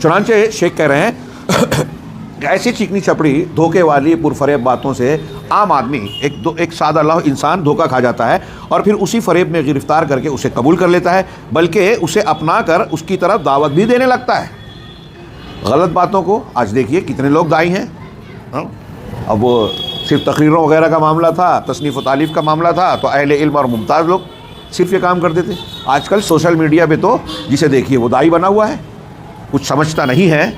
چنانچہ شیخ کہہ رہے ہیں کہ ایسی چکنی چپڑی دھوکے والی پرفریب باتوں سے عام آدمی ایک سادہ لوح انسان دھوکہ کھا جاتا ہے اور پھر اسی فریب میں گرفتار کر کے اسے قبول کر لیتا ہے، بلکہ اسے اپنا کر اس کی طرف دعوت بھی دینے لگتا ہے۔ غلط باتوں کو آج دیکھیے کتنے لوگ دائی ہیں۔ اب وہ صرف تقریروں وغیرہ کا معاملہ تھا، تصنیف و تالیف کا معاملہ تھا تو اہل علم اور ممتاز لوگ صرف یہ کام کرتے تھے۔ آج کل سوشل میڈیا پہ تو جسے دیکھیے وہ دائی بنا ہوا ہے، کچھ سمجھتا نہیں ہے،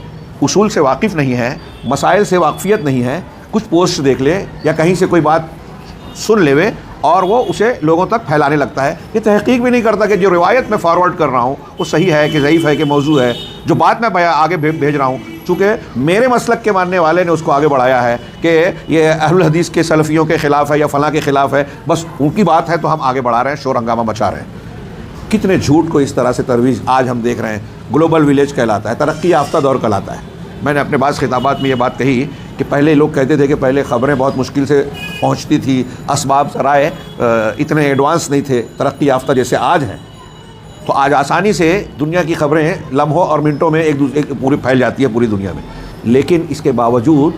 اصول سے واقف نہیں ہے، مسائل سے واقفیت نہیں ہے، کچھ پوسٹ دیکھ لے یا کہیں سے کوئی بات سن لے اور وہ اسے لوگوں تک پھیلانے لگتا ہے۔ یہ تحقیق بھی نہیں کرتا کہ جو روایت میں فارورڈ کر رہا ہوں وہ صحیح ہے کہ ضعیف ہے کہ موضوع ہے، جو بات میں آگے بھیج رہا ہوں چونکہ میرے مسلک کے ماننے والے نے اس کو آگے بڑھایا ہے کہ یہ اہل الحدیث کے سلفیوں کے خلاف ہے یا فلاں کے خلاف ہے، بس ان کی بات ہے تو ہم آگے بڑھا رہے ہیں، شور ہنگامہ مچا رہے ہیں۔ کتنے جھوٹ کو اس طرح سے ترویج آج ہم دیکھ رہے ہیں۔ گلوبل ویلیج کہلاتا ہے، ترقی یافتہ دور کہلاتا ہے۔ میں نے اپنے بعض خطابات میں یہ بات کہی کہ پہلے لوگ کہتے تھے کہ پہلے خبریں بہت مشکل سے پہنچتی تھی، اسباب ذرائع اتنے ایڈوانس نہیں تھے ترقی یافتہ جیسے آج ہیں، تو آج آسانی سے دنیا کی خبریں لمحوں اور منٹوں میں ایک دوسرے پوری پھیل جاتی ہے پوری دنیا میں۔ لیکن اس کے باوجود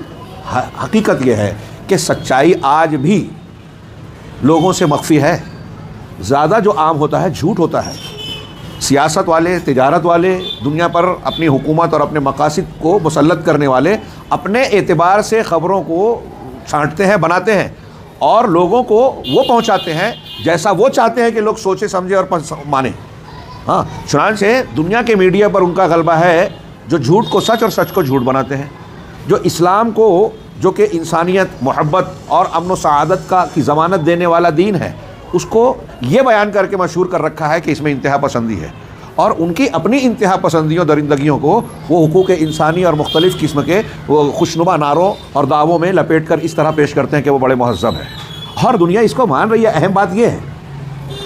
حقیقت یہ ہے کہ سچائی آج بھی لوگوں سے مخفی ہے۔ زیادہ جو عام ہوتا ہے جھوٹ ہوتا ہے۔ سیاست والے، تجارت والے، دنیا پر اپنی حکومت اور اپنے مقاصد کو مسلط کرنے والے اپنے اعتبار سے خبروں کو چھانٹتے ہیں، بناتے ہیں اور لوگوں کو وہ پہنچاتے ہیں جیسا وہ چاہتے ہیں کہ لوگ سوچے سمجھے اور مانیں۔ چنانچہ دنیا کے میڈیا پر ان کا غلبہ ہے جو جھوٹ کو سچ اور سچ کو جھوٹ بناتے ہیں، جو اسلام کو جو کہ انسانیت، محبت اور امن و سعادت کی ضمانت دینے والا دین ہے، اس کو یہ بیان کر کے مشہور کر رکھا ہے کہ اس میں انتہا پسندی ہے، اور ان کی اپنی انتہا پسندیوں درندگیوں کو وہ حقوق انسانی اور مختلف قسم کے وہ خوشنما نعروں اور دعووں میں لپیٹ کر اس طرح پیش کرتے ہیں کہ وہ بڑے مہذب ہیں، اور دنیا اس کو مان رہی ہے۔ اہم بات یہ ہے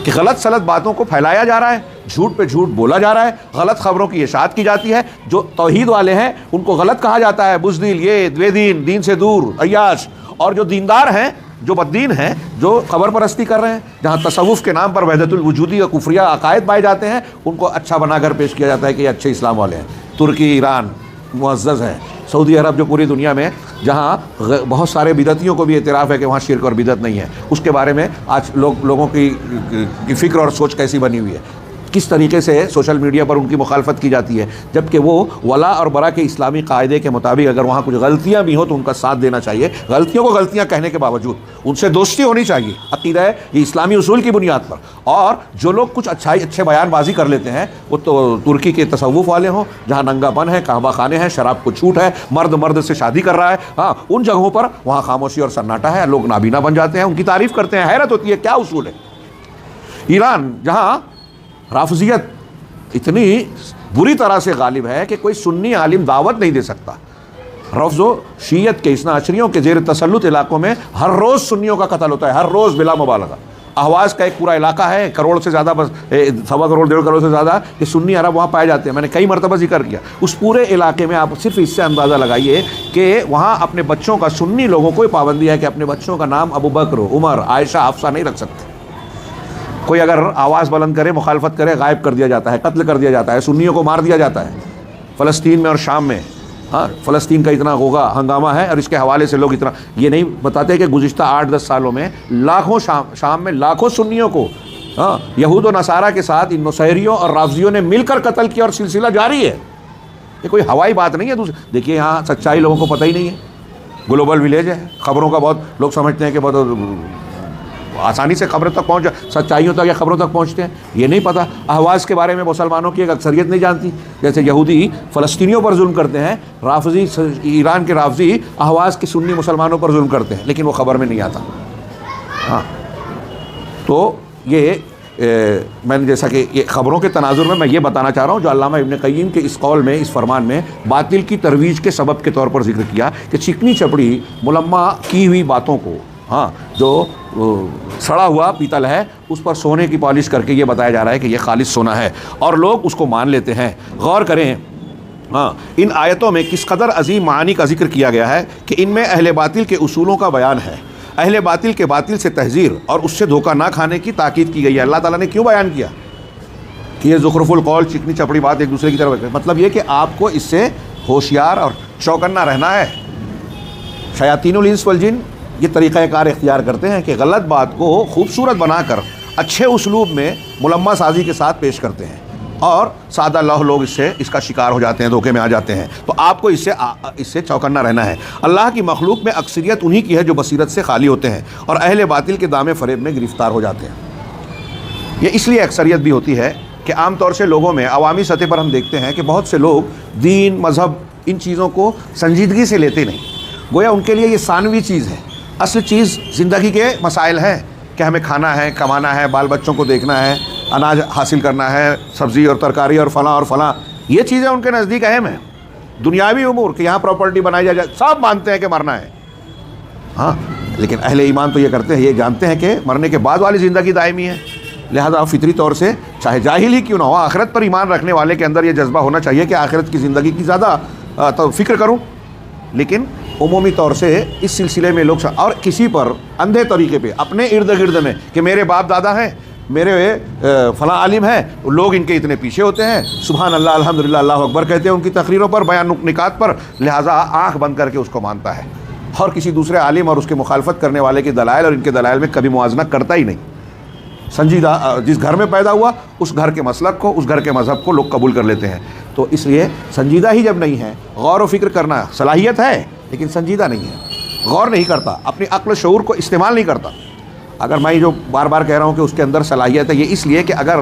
کہ غلط سلط باتوں کو پھیلایا جا رہا ہے، جھوٹ پہ جھوٹ بولا جا رہا ہے، غلط خبروں کی اشاعت کی جاتی ہے۔ جو توحید والے ہیں ان کو غلط کہا جاتا ہے، بزدل، یہ بے دین، دین سے دور، عیاش، اور جو دیندار ہیں، جو بددین ہیں، جو خبر پرستی کر رہے ہیں، جہاں تصوف کے نام پر وحدت الوجودی اور کفریہ عقائد پائے جاتے ہیں، ان کو اچھا بنا کر پیش کیا جاتا ہے کہ یہ اچھے اسلام والے ہیں۔ ترکی، ایران معزز ہیں، سعودی عرب جو پوری دنیا میں جہاں بہت سارے بدعتیوں کو بھی اعتراف ہے کہ وہاں شرک اور بدعت نہیں ہے، اس کے بارے میں آج لوگوں کی فکر اور سوچ کیسی بنی ہوئی ہے، کس طریقے سے سوشل میڈیا پر ان کی مخالفت کی جاتی ہے، جبکہ وہ ولا اور برا کے اسلامی قاعدے کے مطابق اگر وہاں کچھ غلطیاں بھی ہوں تو ان کا ساتھ دینا چاہیے، غلطیوں کو غلطیاں کہنے کے باوجود ان سے دوستی ہونی چاہیے، عقیدہ ہے یہ اسلامی اصول کی بنیاد پر۔ اور جو لوگ کچھ اچھے بیان بازی کر لیتے ہیں، وہ تو ترکی کے تصوف والے ہوں جہاں ننگا پن ہے، کعبہ خانے ہیں، شراب کو چھوٹ ہے، مرد سے شادی کر رہا ہے، ان جگہوں پر وہاں خاموشی اور سناٹا ہے، لوگ نابینا بن جاتے ہیں، ان کی تعریف کرتے ہیں، حیرت ہوتی ہے کیا اصول ہے۔ ایران جہاں رافضیت اتنی بری طرح سے غالب ہے کہ کوئی سنی عالم دعوت نہیں دے سکتا، رفض و شیعت کے اثنا عشریوں کے زیر تسلط علاقوں میں ہر روز سنیوں کا قتل ہوتا ہے، ہر روز بلا مبالغہ۔ اہواز کا ایک پورا علاقہ ہے، کروڑ سے زیادہ، بس 1.25 کروڑ 1.5 کروڑ سے زیادہ کہ سنی عرب وہاں پائے جاتے ہیں، میں نے کئی مرتبہ ذکر کیا۔ اس پورے علاقے میں آپ صرف اس سے اندازہ لگائیے کہ وہاں اپنے بچوں کا، سنی لوگوں کو پابندی ہے کہ اپنے بچوں کا نام ابو بکر، عمر، عائشہ، حفصہ نہیں رکھ سکتے۔ کوئی اگر آواز بلند کرے، مخالفت کرے، غائب کر دیا جاتا ہے، قتل کر دیا جاتا ہے، سنیوں کو مار دیا جاتا ہے۔ فلسطین میں اور شام میں، فلسطین کا اتنا غوغا ہنگامہ ہے اور اس کے حوالے سے لوگ اتنا یہ نہیں بتاتے کہ گزشتہ 8-10 سالوں میں لاکھوں شام میں لاکھوں سنیوں کو یہود و نصارہ کے ساتھ ان نصیریوں اور رافضیوں نے مل کر قتل کیا، اور سلسلہ جاری ہے۔ یہ کوئی ہوائی بات نہیں ہے۔ دیکھیے یہاں سچائی لوگوں کو پتہ ہی نہیں ہے، گلوبل ویلیج ہے، خبروں کا بہت لوگ سمجھتے ہیں کہ بہت آسانی سے خبروں تک سچائیوں تک یا خبروں تک پہنچتے ہیں، یہ نہیں پتہ۔ اہواز کے بارے میں مسلمانوں کی ایک اکثریت نہیں جانتی، جیسے یہودی فلسطینیوں پر ظلم کرتے ہیں، رافضی ایران کے رافضی اہواز کے سنی مسلمانوں پر ظلم کرتے ہیں، لیکن وہ خبر میں نہیں آتا۔ تو یہ میں نے جیسا کہ یہ خبروں کے تناظر میں یہ بتانا چاہ رہا ہوں جو علامہ ابن قیم کے اس قول میں، اس فرمان میں باطل کی ترویج کے سبب کے طور پر ذکر کیا کہ چکنی چپڑی ملمہ کی ہوئی باتوں کو، جو سڑا ہوا پیتل ہے اس پر سونے کی پالش کر کے یہ بتایا جا رہا ہے کہ یہ خالص سونا ہے، اور لوگ اس کو مان لیتے ہیں۔ غور کریں ان آیتوں میں کس قدر عظیم معانی کا ذکر کیا گیا ہے کہ ان میں اہل باطل کے اصولوں کا بیان ہے، اہل باطل کے باطل سے تحذیر اور اس سے دھوکہ نہ کھانے کی تاکید کی گئی ہے۔ اللہ تعالیٰ نے کیوں بیان کیا؟ کہ یہ زخرف القول چکنی چپڑی بات ایک دوسرے کی طرف، مطلب یہ کہ آپ کو اس سے ہوشیار اور چوکنا رہنا ہے۔ شیاطین الانس والجن یہ طریقہ کار اختیار کرتے ہیں کہ غلط بات کو خوبصورت بنا کر اچھے اسلوب میں ملمہ سازی کے ساتھ پیش کرتے ہیں، اور سادہ لوگ اس کا شکار ہو جاتے ہیں، دھوکے میں آ جاتے ہیں۔ تو آپ کو اس سے چوکنا رہنا ہے۔ اللہ کی مخلوق میں اکثریت انہی کی ہے جو بصیرت سے خالی ہوتے ہیں اور اہل باطل کے دام فریب میں گرفتار ہو جاتے ہیں۔ یہ اس لیے اکثریت بھی ہوتی ہے کہ عام طور سے لوگوں میں عوامی سطح پر ہم دیکھتے ہیں کہ بہت سے لوگ دین، مذہب، ان چیزوں کو سنجیدگی سے لیتے نہیں، گویا ان کے لیے یہ ثانوی چیز ہے۔ اصل چیز زندگی کے مسائل ہیں کہ ہمیں کھانا ہے، کمانا ہے، بال بچوں کو دیکھنا ہے، اناج حاصل کرنا ہے، سبزی اور ترکاری اور فلاں، یہ چیزیں ان کے نزدیک اہم ہیں۔ دنیاوی امور کہ یہاں پراپرٹی بنائی جائے، سب مانتے ہیں کہ مرنا ہے، ہاں، لیکن اہل ایمان تو یہ کرتے ہیں، یہ جانتے ہیں کہ مرنے کے بعد والی زندگی دائمی ہے، لہذا فطری طور سے چاہے جاہل ہی کیوں نہ ہو، آخرت پر ایمان رکھنے والے کے اندر یہ جذبہ ہونا چاہیے کہ آخرت کی زندگی کی زیادہ فکر کروں۔ لیکن عمومی طور سے اس سلسلے میں لوگ اور کسی پر اندھے طریقے پہ اپنے ارد گرد میں کہ میرے باپ دادا ہیں، میرے فلاں عالم ہیں، لوگ ان کے اتنے پیچھے ہوتے ہیں، سبحان اللہ، الحمدللہ، اللہ اکبر کہتے ہیں ان کی تقریروں پر، بیان نکات پر، لہٰذا آنکھ بند کر کے اس کو مانتا ہے، اور کسی دوسرے عالم اور اس کے مخالفت کرنے والے کے دلائل اور ان کے دلائل میں کبھی موازنہ کرتا ہی نہیں۔ سنجیدہ جس گھر میں پیدا ہوا اس گھر کے مسلک کو، اس گھر کے مذہب کو لوگ قبول کر لیتے ہیں۔ تو اس لیے سنجیدہ ہی جب نہیں ہے، غور و فکر کرنا صلاحیت ہے لیکن سنجیدہ نہیں ہے، غور نہیں کرتا، اپنی عقل و شعور کو استعمال نہیں کرتا۔ اگر میں جو بار بار کہہ رہا ہوں کہ اس کے اندر صلاحیت ہے، یہ اس لیے کہ اگر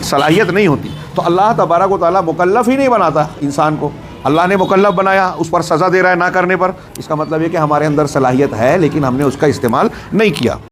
صلاحیت نہیں ہوتی تو اللہ تبارک و تعالیٰ مکلف ہی نہیں بناتا انسان کو۔ اللہ نے مکلف بنایا، اس پر سزا دے رہا ہے نہ کرنے پر، اس کا مطلب یہ کہ ہمارے اندر صلاحیت ہے لیکن ہم نے اس کا استعمال نہیں کیا۔